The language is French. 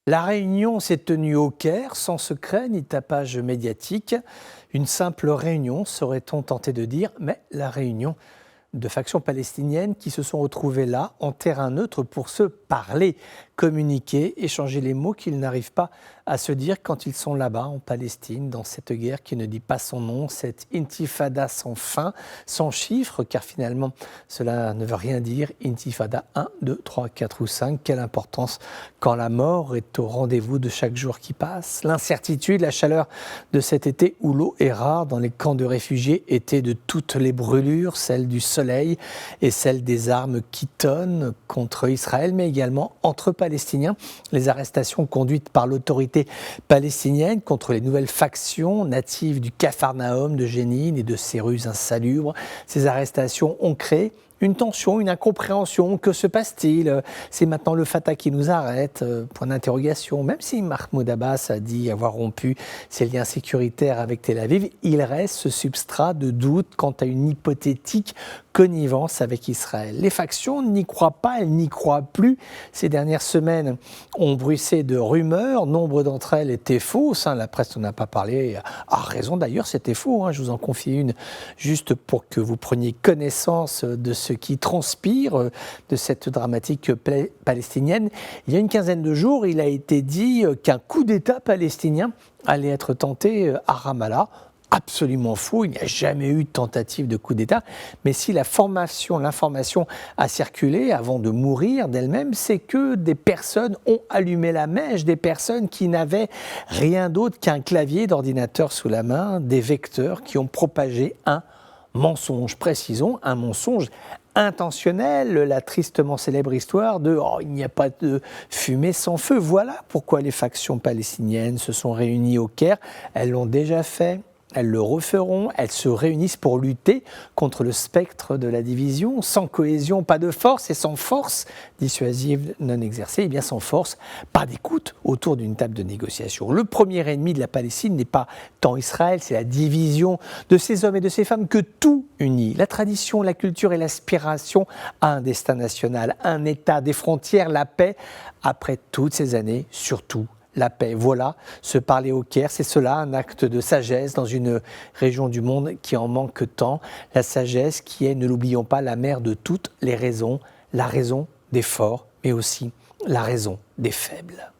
La réunion s'est tenue au Caire, sans secret ni tapage médiatique. Une simple réunion, serait-on tenté de dire, mais la réunion de factions palestiniennes qui se sont retrouvées là, en terrain neutre, pour se parler, communiquer, échanger les mots qu'ils n'arrivent pas à se dire quand ils sont là-bas, en Palestine, dans cette guerre qui ne dit pas son nom, cette intifada sans fin, sans chiffre, car finalement, cela ne veut rien dire. Intifada 1, 2, 3, 4 ou 5, quelle importance quand la mort est au rendez-vous de chaque jour qui passe. L'incertitude, la chaleur de cet été où l'eau est rare dans les camps de réfugiés, été de toutes les brûlures, celle du soleil et celle des armes qui tonnent contre Israël, mais également entre Palestiniens. Les arrestations conduites par l'autorité palestinienne contre les nouvelles factions natives du Capharnaüm, de Jénine et de ses rues insalubres. Ces arrestations ont créé une tension, une incompréhension. Que se passe-t-il? C'est maintenant le Fatah qui nous arrête? Point d'interrogation. Même si Mahmoud Abbas a dit avoir rompu ses liens sécuritaires avec Tel Aviv, il reste ce substrat de doute quant à une hypothétique connivence avec Israël. Les factions n'y croient pas, elles n'y croient plus. Ces dernières semaines ont bruissé de rumeurs. Nombre d'entre elles étaient fausses. La presse n'en a pas parlé. À raison d'ailleurs, c'était faux. Je vous en confie une juste pour que vous preniez connaissance de ce qui transpire de cette dramatique palestinienne. Il y a une quinzaine de jours, il a été dit qu'un coup d'État palestinien allait être tenté à Ramallah. Absolument faux, il n'y a jamais eu de tentative de coup d'État. Mais si l'information a circulé avant de mourir d'elle-même, c'est que des personnes ont allumé la mèche, des personnes qui n'avaient rien d'autre qu'un clavier d'ordinateur sous la main, des vecteurs qui ont propagé un mensonge, précisons, un mensonge intentionnel, la tristement célèbre histoire de « il n'y a pas de fumée sans feu ». Voilà pourquoi les factions palestiniennes se sont réunies au Caire. Elles l'ont déjà fait. Elles le referont, elles se réunissent pour lutter contre le spectre de la division. Sans cohésion, pas de force, et sans force dissuasive non exercée, et bien sans force, pas d'écoute autour d'une table de négociation. Le premier ennemi de la Palestine n'est pas tant Israël, c'est la division de ces hommes et de ces femmes que tout unit. La tradition, la culture et l'aspiration à un destin national, un État, des frontières, la paix, après toutes ces années, surtout la paix. Voilà, se parler au Caire, c'est cela, un acte de sagesse dans une région du monde qui en manque tant. La sagesse qui est, ne l'oublions pas, la mère de toutes les raisons, la raison des forts, mais aussi la raison des faibles.